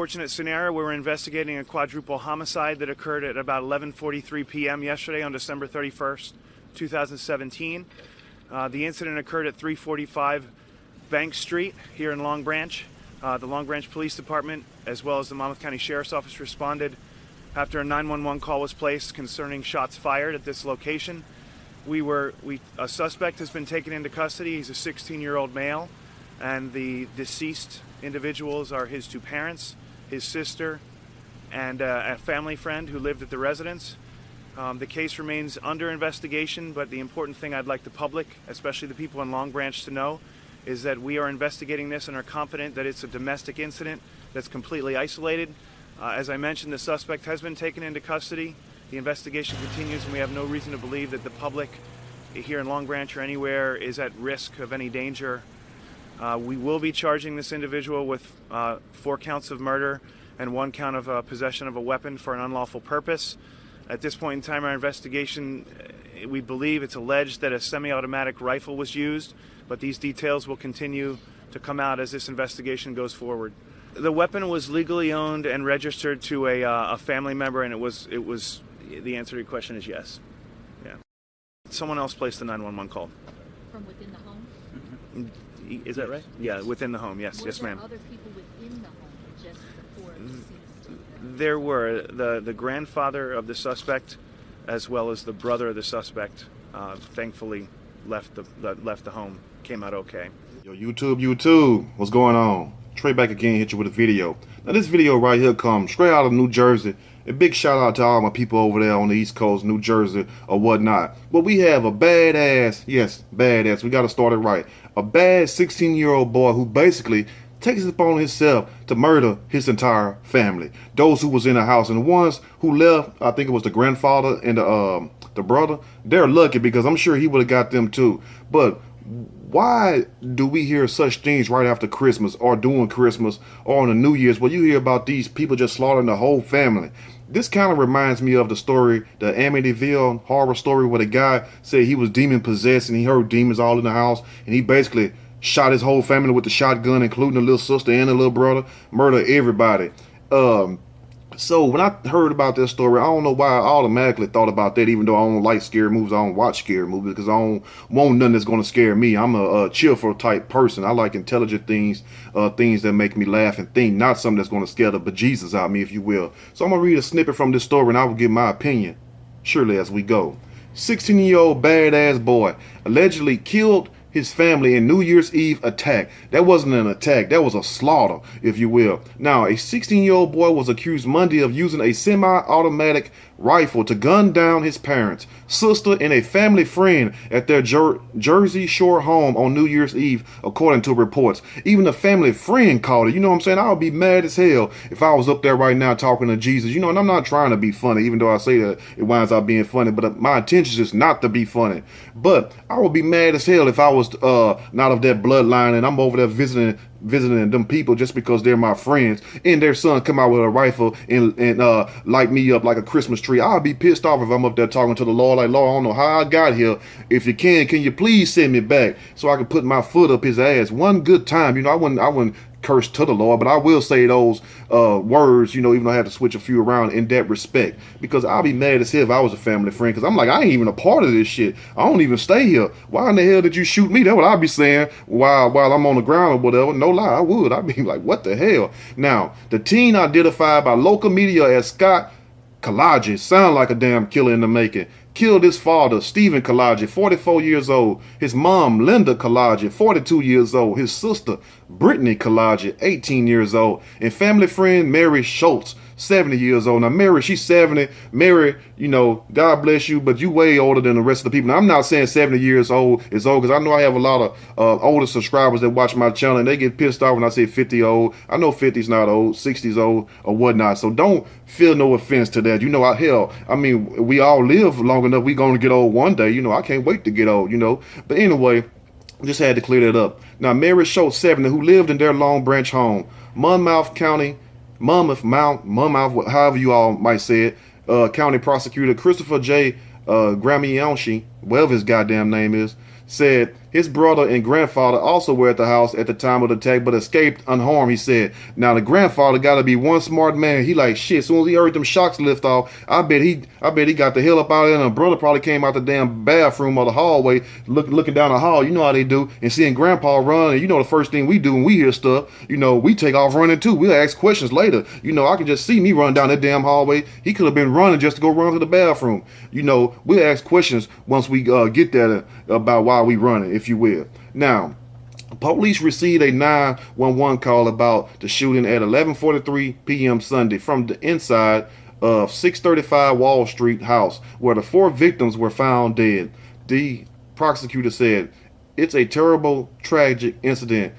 unfortunate scenario. We were investigating a quadruple homicide that occurred at about 11:43 p.m. yesterday on December 31st, 2017. The incident occurred at 345 Bank Street here in Long Branch. The Long Branch Police Department, as well as the Monmouth County Sheriff's Office, responded after a 911 call was placed concerning shots fired at this location. A suspect has been taken into custody. He's a 16-year-old male, and the deceased individuals are his two parents, his sister, and a family friend who lived at the residence. The case remains under investigation, but the important thing I'd like the public, especially the people in Long Branch, to know is that we are investigating this and are confident that it's a domestic incident that's completely isolated. As I mentioned, the suspect has been taken into custody. The investigation continues, and we have no reason to believe that the public here in Long Branch or anywhere is at risk of any danger. We will be charging this individual with 4 counts of murder and 1 count of possession of a weapon for an unlawful purpose. At this point in time, our investigation, we believe it's alleged that a semi-automatic rifle was used, but these details will continue to come out as this investigation goes forward. The weapon was legally owned and registered to a family member, and it was the answer to your question is yes. Yeah. Someone else placed the 911 call. From within the home? Is that right? Yeah, within the home. Yes, yes, ma'am. Were there other people within the home just before deceased? There were the grandfather of the suspect, as well as the brother of the suspect. Thankfully, left the home. Came out okay. Yo, YouTube, what's going on? Trey back again, hit you with a video. Now this video right here comes straight out of New Jersey. A big shout out to all my people over there on the East Coast, New Jersey or whatnot. But we have a badass, yes, badass, we gotta start it right. A bad 16-year-old boy who basically takes it upon himself to murder his entire family. Those who was in the house, and the ones who left, I think it was the grandfather and the brother, they're lucky because I'm sure he would have got them too. But why do we hear such things right after Christmas or during Christmas or on the New Year's where you hear about these people just slaughtering the whole family? This kind of reminds me of the story, the Amityville horror story where the guy said he was demon possessed and he heard demons all in the house and he basically shot his whole family with the shotgun, including the little sister and the little brother, murdered everybody. So when I heard about this story, I don't know why I automatically thought about that, even though I don't like scary movies. I don't watch scary movies because I don't want nothing that's going to scare me. I'm a cheerful type person. I like intelligent things, things that make me laugh and think, not something that's going to scare the bejesus out of me, if you will. So I'm going to read a snippet from this story and I will give my opinion, surely, as we go. 16-year-old badass boy allegedly killed his family in New Year's Eve attack. That wasn't an attack, that was a slaughter, if you will. Now, a 16-year-old boy was accused Monday of using a semi-automatic rifle to gun down his parents, sister, and a family friend at their Jersey Shore home on New Year's Eve, according to reports. Even the family friend called it. You know what I'm saying? I would be mad as hell if I was up there right now talking to Jesus. You know, and I'm not trying to be funny, even though I say that it winds up being funny, but my intention is not to be funny. But I would be mad as hell if I was not of that bloodline and I'm over there visiting them people just because they're my friends and their son come out with a rifle and light me up like a Christmas tree. I'll be pissed off if I'm up there talking to the Lord like, Lord, I don't know how I got here. If you can you please send me back so I can put my foot up his ass one good time? You know, I wouldn't curse to the Lord, but I will say those words, you know, even though I have to switch a few around in that respect, because I'll be mad as hell if I was a family friend, because I'm like, I ain't even a part of this shit. I don't even stay here. Why in the hell did you shoot me? That's what I'd be saying while I'm on the ground or whatever. No lie, I would. I'd be like, what the hell? Now, the teen identified by local media as Scott Kalagi, sound like a damn killer in the making, killed his father, Stephen Kalagi, 44 years old, his mom, Linda Kalagi, 42 years old, his sister, Brittany Kalagi, 18 years old, and family friend Mary Schultz, 70 years old. Now, Mary, she's 70. Mary, you know, God bless you, but you way older than the rest of the people. Now, I'm not saying 70 years old is old, because I know I have a lot of older subscribers that watch my channel, and they get pissed off when I say 50 old. I know 50's not old, 60's old, or whatnot. So don't feel no offense to that. You know, I mean, we all live long enough. We gonna get old one day. You know, I can't wait to get old, you know. But anyway, just had to clear that up. Now, Mary Schultz, 70, who lived in their Long Branch home, Monmouth County, Monmouth, however you all might say it, County Prosecutor Christopher J. Gramianchi, whatever his goddamn name is, said His brother and grandfather also were at the house at the time of the attack, but escaped unharmed, he said. Now, the grandfather got to be one smart man. He like, shit, as soon as he heard them shocks lift off, I bet he got the hell up out of there, and the brother probably came out the damn bathroom or the hallway, looking down the hall. You know how they do. And seeing grandpa run, and you know the first thing we do when we hear stuff, you know, we take off running too. We'll ask questions later. You know, I can just see me run down that damn hallway. He could have been running just to go run to the bathroom. You know, we'll ask questions once we get there about why we running, if you will. Now, police received a 911 call about the shooting at 11:43 p.m. Sunday from the inside of 635 Wall Street house, where the 4 victims were found dead. The prosecutor said, "It's a terrible, tragic incident."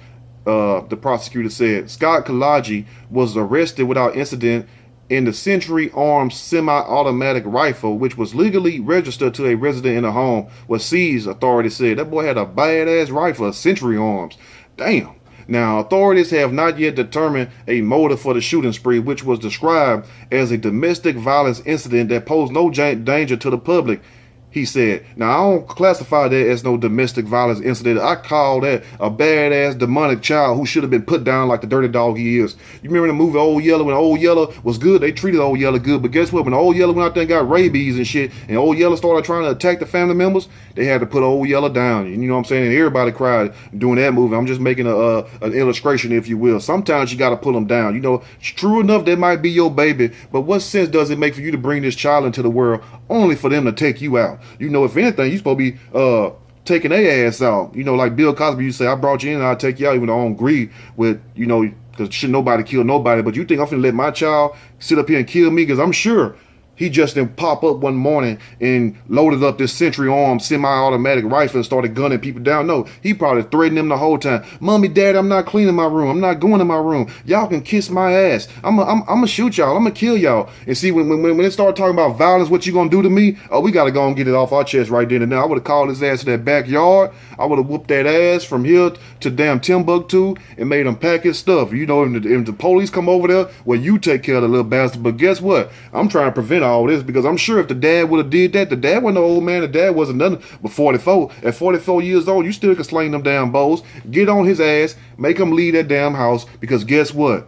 The prosecutor said Scott Kalaji was arrested without incident in the Century Arms semi-automatic rifle, which was legally registered to a resident in the home, was seized, authorities said. That boy had a badass rifle, a Century Arms. Damn. Now, authorities have not yet determined a motive for the shooting spree, which was described as a domestic violence incident that posed no danger to the public, he said. Now, I don't classify that as no domestic violence incident. I call that a badass demonic child who should have been put down like the dirty dog he is. You remember the movie Old Yeller? When Old Yeller was good, they treated Old Yeller good. But guess what? When Old Yeller went out there and got rabies and shit, and Old Yeller started trying to attack the family members, they had to put Old Yeller down. You know what I'm saying? And everybody cried doing that movie. I'm just making an illustration, if you will. Sometimes you got to pull them down. You know, true enough, that might be your baby, but what sense does it make for you to bring this child into the world only for them to take you out? You know, if anything, you supposed to be taking their ass out. You know, like Bill Cosby used to say, I brought you in and I'll take you out, even though I don't agree with, you know, because should nobody kill nobody. But you think I'm finna let my child sit up here and kill me? Because I'm sure he just didn't pop up one morning and loaded up this Century Arms semi-automatic rifle and started gunning people down. No, he probably threatened them the whole time. Mommy, Daddy, I'm not cleaning my room. I'm not going to my room. Y'all can kiss my ass. I'm gonna shoot y'all. I'm gonna kill y'all. And see, when they start talking about violence, what you gonna do to me? Oh, we gotta go and get it off our chest right then and now. I would have called his ass to that backyard. I would have whooped that ass from here to damn Timbuktu and made him pack his stuff. You know, if the police come over there, well, you take care of the little bastard. But guess what? I'm trying to prevent all this, because I'm sure if the dad would have did that, the dad wasn't an old man, the dad wasn't nothing but 44. At 44 years old, you still can sling them damn bows, get on his ass, make him leave that damn house, because guess what?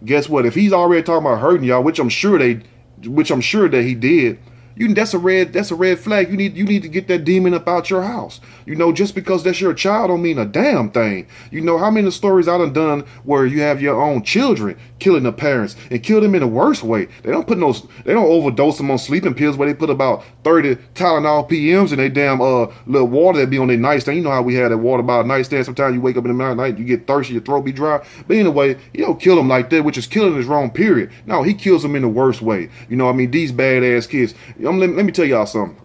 Guess what? If he's already talking about hurting y'all, which I'm sure that he did, that's a red flag. You need to get that demon up out your house. You know, just because that's your child don't mean a damn thing. You know how many stories I done where you have your own children killing the parents and kill them in the worst way. They don't overdose them on sleeping pills where they put about 30 Tylenol PMs in their damn little water that be on their nightstand. You know how we have that water by a nightstand. Sometimes you wake up in the middle of the night, you get thirsty, your throat be dry. But anyway, you don't kill them like that, which is killing is wrong, period. No, he kills them in the worst way. You know what I mean? These badass kids. Let me tell y'all something.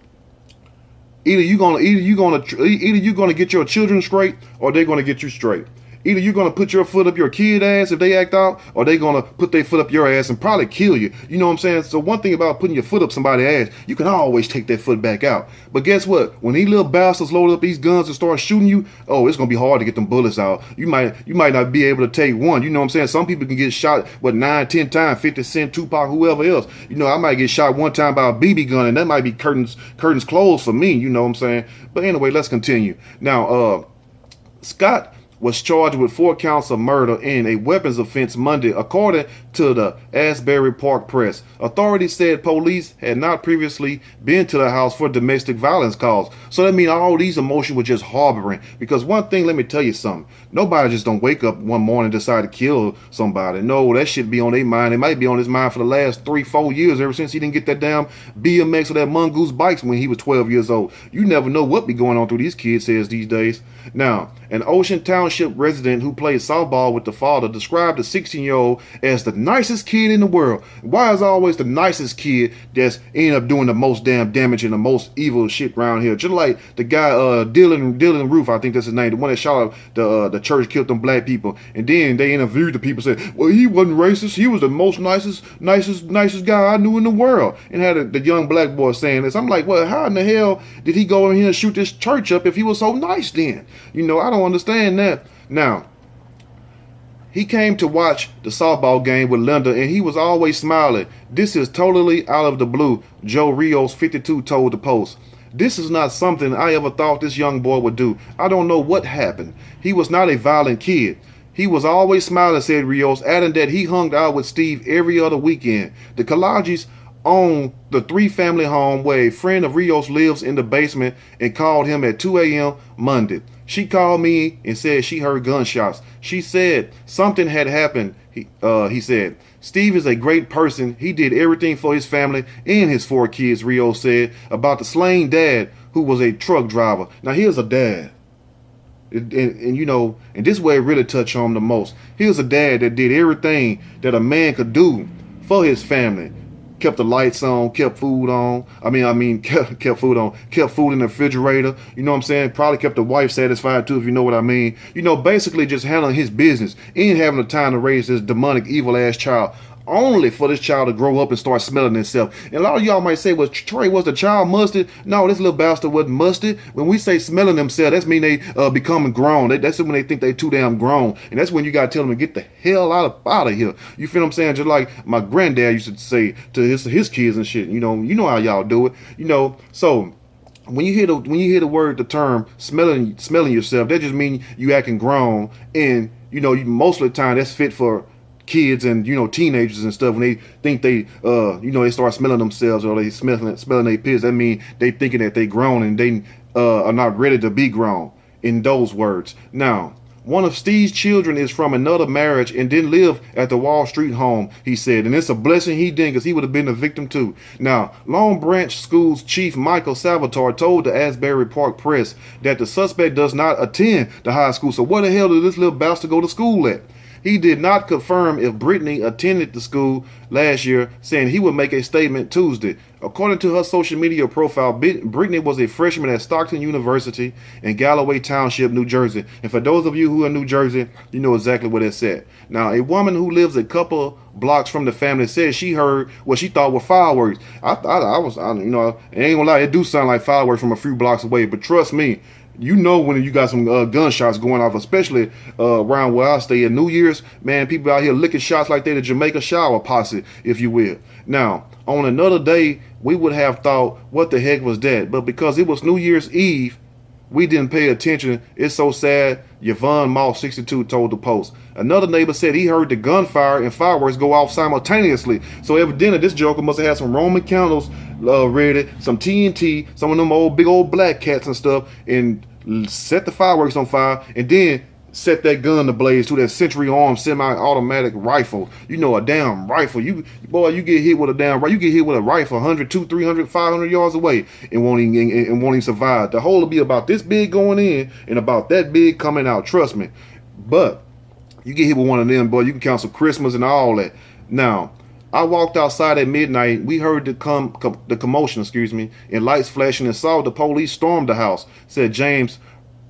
Either you gonna get your children straight, or they're gonna get you straight. Either you're going to put your foot up your kid ass if they act out, or they're going to put their foot up your ass and probably kill you. You know what I'm saying? So one thing about putting your foot up somebody's ass, you can always take that foot back out. But guess what? When these little bastards load up these guns and start shooting you, oh, it's going to be hard to get them bullets out. You might not be able to take one. You know what I'm saying? Some people can get shot, 9, 10 times, 50 Cent, Tupac, whoever else. You know, I might get shot one time by a BB gun, and that might be curtains closed for me. You know what I'm saying? But anyway, let's continue. Now, Scott was charged with 4 counts of murder in a weapons offense Monday, according to the Asbury Park Press. Authorities said police had not previously been to the house for domestic violence calls. So that means all these emotions were just harboring. Because one thing, let me tell you something. Nobody just don't wake up one morning and decide to kill somebody. No, that shit be on their mind. It might be on his mind for the last 3-4 years, ever since he didn't get that damn BMX or that Mongoose bikes when he was 12 years old. You never know what be going on through these kids' heads these days. Now, an Ocean Township resident who played softball with the father described the 16-year-old as the nicest kid in the world. Why is always the nicest kid that's end up doing the most damn damage and the most evil shit around here? Just like the guy Dylan Roof, I think that's his name, the one that shot up the church, killed them black people. And then they interviewed the people, said, well, he wasn't racist. He was the most nicest guy I knew in the world. And had the young black boy saying this. I'm like, well, how in the hell did he go in here and shoot this church up if he was so nice then? You know, I don't understand that. Now, he came to watch the softball game with Linda, and he was always smiling. This is totally out of the blue, Joe Rios, 52, told the Post. This is not something I ever thought this young boy would do. I don't know what happened. He was not a violent kid. He was always smiling, said Rios, adding that he hung out with Steve every other weekend. The Kalajis own the 3-family home where a friend of Rios lives in the basement and called him at 2 a.m. Monday. She called me and said she heard gunshots. She said something had happened. He said, Steve is a great person. He did everything for his family and his 4 kids, Rios said about the slain dad who was a truck driver. Now here's a dad. And you know, and this way it really touched on him the most. Here's a dad that did everything that a man could do for his family. Kept the lights on, kept food on. Kept food on, kept food in the refrigerator. You know what I'm saying? Probably kept the wife satisfied too, if you know what I mean. You know, basically just handling his business and having the time to raise this demonic, evil ass child. Only for this child to grow up and start smelling himself. And a lot of y'all might say, well, Trey, was the child mustard? No, this little bastard wasn't mustard. When we say smelling themselves, that's mean they becoming grown. That's when they think they too damn grown. And that's when you gotta tell them to get the hell out of here. You feel what I'm saying? Just like my granddad used to say to his kids and shit. You know how y'all do it. You know, so when you hear the term smelling yourself, that just means you acting grown. And you know, most of the time that's fit for kids and teenagers and stuff. When they think they they start smelling themselves or they smelling their piss, that mean they thinking that they grown and they are not ready to be grown, in those words. Now, one of Steve's children is from another marriage and didn't live at the Wall Street home, he said, and it's a blessing he didn't, because he would have been a victim too. Now, Long Branch School's chief Michael Salvatore told the Asbury Park Press that the suspect does not attend the high school. So where the hell did this little bastard go to school at? He did not confirm if Brittany attended the school last year, saying he would make a statement Tuesday. According to her social media profile, Brittany was a freshman at Stockton University in Galloway Township, New Jersey. And for those of you who are in New Jersey, you know exactly what it said. Now, a woman who lives a couple blocks from the family said she heard what she thought were fireworks. I ain't gonna lie, it do sound like fireworks from a few blocks away, but trust me, you know when you got some gunshots going off, especially around where I stay at New Year's, man, people out here licking shots like they the Jamaica shower posse, if you will. Now, on another day, we would have thought, what the heck was that? But because it was New Year's Eve, we didn't pay attention. It's so sad, Yvonne Moss, 62, told the Post. Another neighbor said he heard the gunfire and fireworks go off simultaneously. So evidently, this joker must have had some Roman candles ready, some TNT, some of them big old black cats and stuff, and set the fireworks on fire, and then set that gun ablaze to that Century Arms semi-automatic rifle. You know, a damn rifle. You get hit with a rifle 100, 200, 300, 500 yards away and won't even survive. The hole will be about this big going in and about that big coming out. Trust me. But you get hit with one of them, boy, you can cancel Christmas and all that. Now, I walked outside at midnight. We heard the commotion, and lights flashing, and saw the police storm the house, said James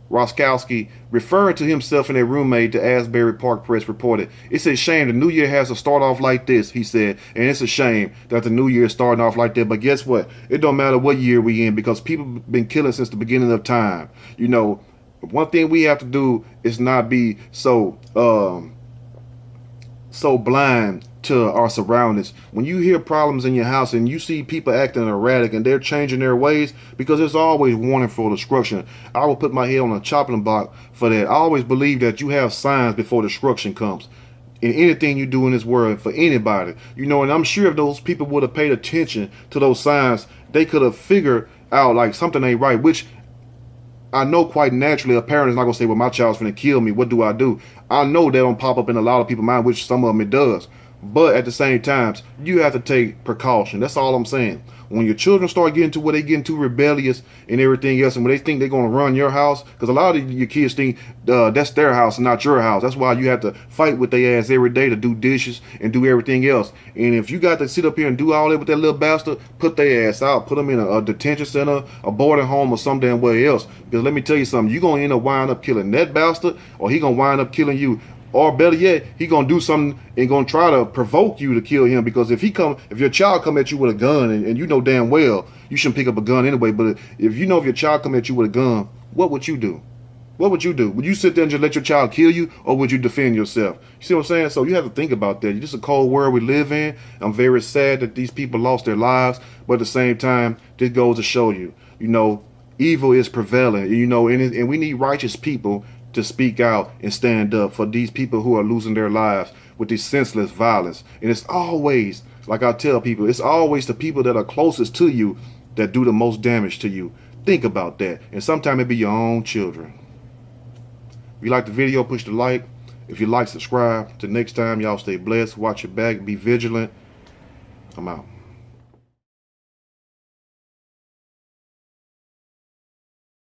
Roskowski, referring to himself and a roommate, to Asbury Park Press reported. It's a shame the new year has to start off like this, he said, and it's a shame that the new year is starting off like that. But guess what? It don't matter what year we in, because people been killing since the beginning of time. You know, one thing we have to do is not be so blind to our surroundings. When you hear problems in your house and you see people acting erratic and they're changing their ways, because there's always warning for destruction. I will put my head on a chopping block for that. I always believe that you have signs before destruction comes in anything you do in this world, for anybody. You know, and I'm sure if those people would have paid attention to those signs, they could have figured out like something ain't right, which I know quite naturally a parent is not going to say, well, my child's going to kill me. What do? I know that don't pop up in a lot of people's mind, which some of them it does. But at the same time, you have to take precaution. That's all I'm saying. When your children start getting to where they getting too rebellious and everything else, and when they think they're going to run your house, because a lot of your kids think that's their house and not your house. That's why you have to fight with their ass every day to do dishes and do everything else. And if you got to sit up here and do all that with that little bastard, put their ass out. Put them in a detention center, a boarding home, or some damn way else. Because let me tell you something. You're going to end up wind up killing that bastard, or he going to wind up killing you. Or better yet, he gonna do something and gonna try to provoke you to kill him. Because if your child come at you with a gun, and you know damn well you shouldn't pick up a gun anyway. But if your child come at you with a gun, what would you do? What would you do? Would you sit there and just let your child kill you, or would you defend yourself? You see what I'm saying? So you have to think about that. It's just a cold world we live in. I'm very sad that these people lost their lives, but at the same time, this goes to show you, evil is prevalent, and we need righteous people to speak out and stand up for these people who are losing their lives with this senseless violence. And it's always, like I tell people, it's always the people that are closest to you that do the most damage to you. Think about that. And sometimes it be your own children. If you like the video, push the like. If you like, subscribe. Till next time, y'all stay blessed. Watch your back. Be vigilant. I'm out.